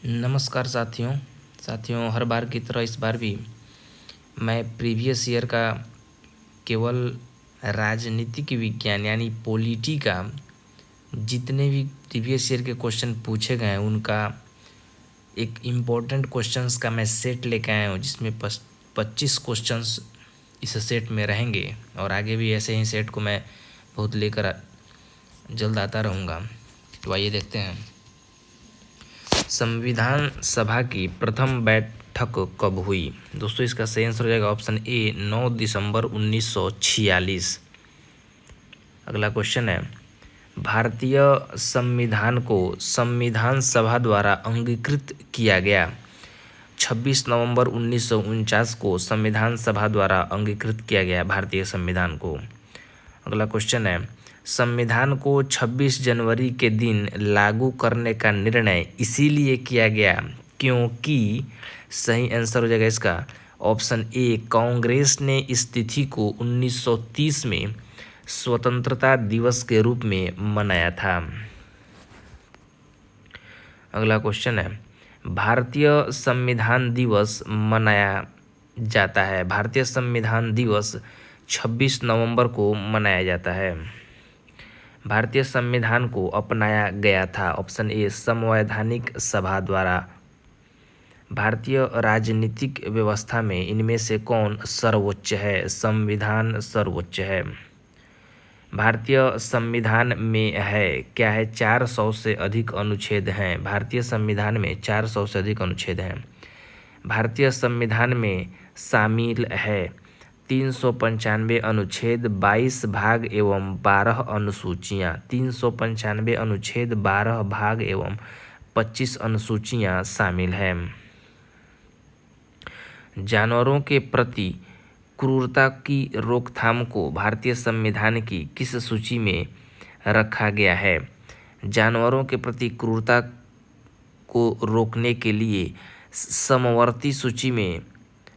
नमस्कार साथियों हर बार की तरह इस बार भी मैं प्रीवियस ईयर का केवल राजनीतिक विज्ञान यानी पॉलिटी का जितने भी प्रीवियस ईयर के क्वेश्चन पूछे गए हैं उनका एक इम्पोर्टेंट क्वेश्चंस का मैं सेट लेके आया हूँ, जिसमें 25 क्वेश्चंस इस सेट में रहेंगे और आगे भी ऐसे ही सेट को मैं बहुत लेकर जल्द आता रहूँगा। तो आइए देखते हैं। संविधान सभा की प्रथम बैठक कब हुई? दोस्तों इसका सही आंसर हो जाएगा ऑप्शन ए 9 दिसंबर 1946। अगला क्वेश्चन है, भारतीय संविधान को संविधान सभा द्वारा अंगीकृत किया गया। 26 नवंबर 1949 को संविधान सभा द्वारा अंगीकृत किया गया भारतीय संविधान को। अगला क्वेश्चन है, संविधान को 26 जनवरी के दिन लागू करने का निर्णय इसीलिए किया गया क्योंकि, सही आंसर हो जाएगा इसका ऑप्शन ए, कांग्रेस ने इस तिथि को 1930 में स्वतंत्रता दिवस के रूप में मनाया था। अगला क्वेश्चन है, भारतीय संविधान दिवस मनाया जाता है। भारतीय संविधान दिवस 26 नवंबर को मनाया जाता है। भारतीय संविधान को अपनाया गया था, ऑप्शन ए, संवैधानिक सभा द्वारा। भारतीय राजनीतिक व्यवस्था में इनमें से कौन सर्वोच्च है? संविधान सर्वोच्च है। भारतीय संविधान में है क्या है? 400 से अधिक अनुच्छेद हैं। भारतीय संविधान में 400 से अधिक अनुच्छेद हैं। भारतीय संविधान में शामिल है 395 अनुच्छेद, 22 भाग एवं 12 अनुसूचियाँ। 395 अनुच्छेद, 12 भाग एवं 25 अनुसूचियाँ शामिल हैं। जानवरों के प्रति क्रूरता की रोकथाम को भारतीय संविधान की किस सूची में रखा गया है? जानवरों के प्रति क्रूरता को रोकने के लिए समवर्ती सूची में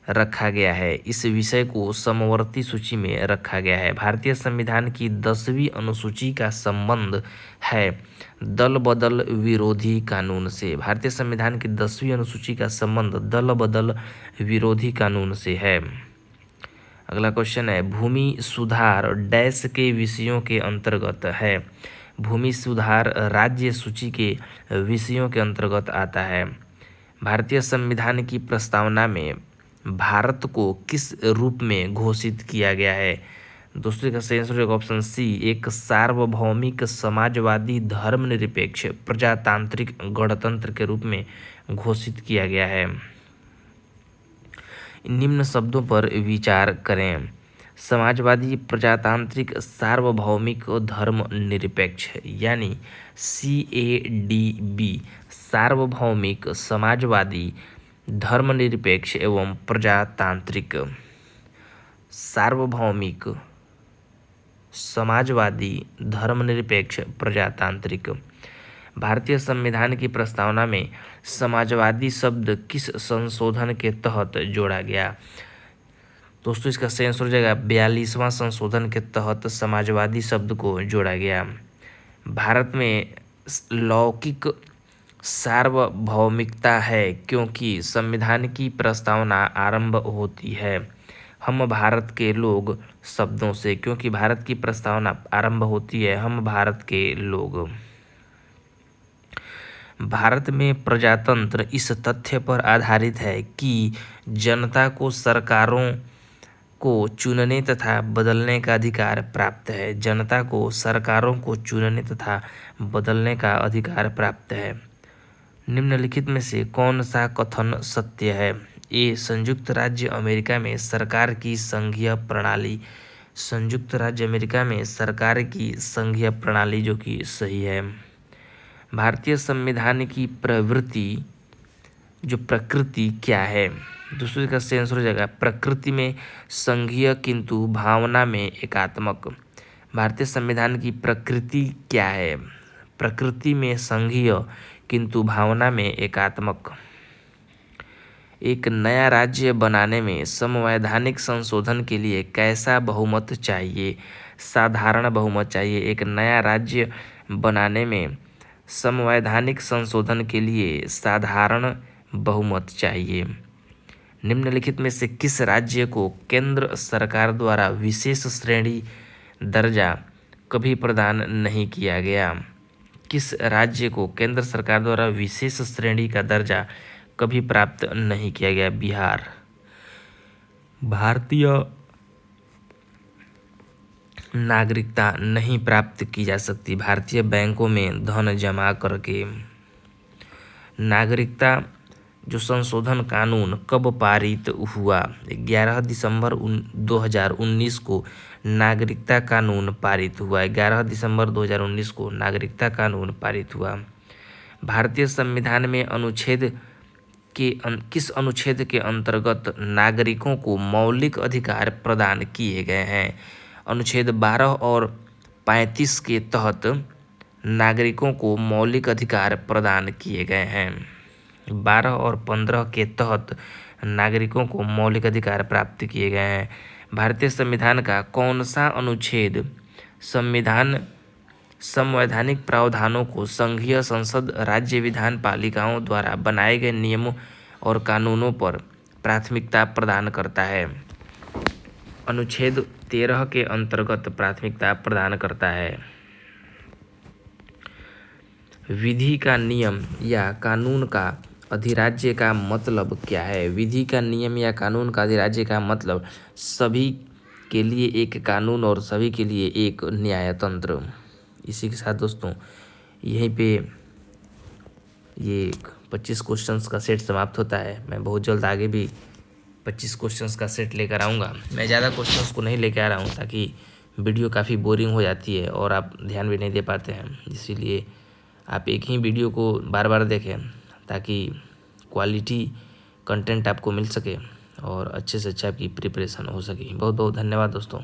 रखा गया है। इस विषय को समवर्ती सूची में रखा गया है। भारतीय संविधान की 10वीं अनुसूची का संबंध है दल बदल विरोधी कानून से। भारतीय संविधान की 10वीं अनुसूची का संबंध दल बदल विरोधी कानून से है। अगला क्वेश्चन है, भूमि सुधार डैश के विषयों के अंतर्गत है। भूमि सुधार राज्य सूची के विषयों के अंतर्गत आता है। भारतीय संविधान की प्रस्तावना में भारत को किस रूप में घोषित किया गया है? दोस्तों का सही आंसर होगा ऑप्शन सी, एक सार्वभौमिक समाजवादी धर्मनिरपेक्ष प्रजातांत्रिक गणतंत्र के रूप में घोषित किया गया है। निम्न शब्दों पर विचार करें। समाजवादी प्रजातांत्रिक सार्वभौमिक धर्मनिरपेक्ष यानी CADB, सार्वभौमिक समाजवादी धर्मनिरपेक्ष एवं प्रजातांत्रिक। सार्वभौमिक समाजवादी धर्मनिरपेक्ष प्रजातांत्रिक। भारतीय संविधान की प्रस्तावना में समाजवादी शब्द किस संशोधन के तहत जोड़ा गया? दोस्तों इसका सही आंसर हो जाएगा 42वां संशोधन के तहत समाजवादी शब्द को जोड़ा गया। भारत में लौकिक सार्वभौमिकता है क्योंकि संविधान की प्रस्तावना आरंभ होती है हम भारत के लोग शब्दों से, क्योंकि भारत की प्रस्तावना आरंभ होती है हम भारत के लोग। भारत में प्रजातंत्र इस तथ्य पर आधारित है कि जनता को सरकारों को चुनने तथा बदलने का अधिकार प्राप्त है। जनता को सरकारों को चुनने तथा बदलने का अधिकार प्राप्त है। निम्नलिखित में से कौन सा कथन सत्य है? ए, संयुक्त राज्य अमेरिका में सरकार की संघीय प्रणाली। संयुक्त राज्य अमेरिका में सरकार की संघीय प्रणाली जो कि सही है। भारतीय संविधान की प्रकृति क्या है? दूसरे का सही आंसर हो जाएगा प्रकृति में संघीय किंतु भावना में एकात्मक। भारतीय संविधान की प्रकृति क्या है? प्रकृति में संघीय किंतु भावना में एकात्मक। एक नया राज्य बनाने में संवैधानिक संशोधन के लिए कैसा बहुमत चाहिए? साधारण बहुमत चाहिए। एक नया राज्य बनाने में संवैधानिक संशोधन के लिए साधारण बहुमत चाहिए। निम्नलिखित में से किस राज्य को केंद्र सरकार द्वारा विशेष श्रेणी दर्जा कभी प्रदान नहीं किया गया? किस राज्य को केंद्र सरकार द्वारा विशेष श्रेणी का दर्जा कभी प्राप्त नहीं किया गया? बिहार। भारतीय नागरिकता नहीं प्राप्त की जा सकती भारतीय बैंकों में धन जमा करके। नागरिकता जो संशोधन कानून कब पारित हुआ? 11 दिसंबर 2019 को नागरिकता कानून पारित हुआ। 11 दिसंबर 2019 को नागरिकता कानून पारित हुआ। भारतीय संविधान में किस अनुच्छेद के अंतर्गत नागरिकों को मौलिक अधिकार प्रदान किए गए हैं? अनुच्छेद 12 और 35 के तहत नागरिकों को मौलिक अधिकार प्रदान किए गए हैं। 12 और 15 के तहत नागरिकों को मौलिक अधिकार प्राप्त किए गए हैं। भारतीय संविधान का कौन सा अनुच्छेद संवैधानिक प्रावधानों को संघीय संसद, राज्य विधान पालिकाओं द्वारा बनाए गए नियमों और कानूनों पर प्राथमिकता प्रदान करता है? अनुच्छेद 13 के अंतर्गत प्राथमिकता प्रदान करता है। विधि का नियम या कानून का अधिराज्य का मतलब क्या है? विधि का नियम या कानून का अधिराज्य का मतलब सभी के लिए एक कानून और सभी के लिए एक न्यायतंत्र। इसी के साथ दोस्तों यहीं पे ये 25 क्वेश्चंस का सेट समाप्त होता है। मैं बहुत जल्द आगे भी 25 क्वेश्चंस का सेट लेकर आऊँगा। मैं ज़्यादा क्वेश्चंस को नहीं लेकर आ रहा हूँ ताकि वीडियो काफ़ी बोरिंग हो जाती है और आप ध्यान भी नहीं दे पाते हैं। इसीलिए आप एक ही वीडियो को बार बार देखें ताकि क्वालिटी कंटेंट आपको मिल सके और अच्छे से अच्छा आपकी प्रिपरेशन हो सके। बहुत बहुत धन्यवाद दोस्तों।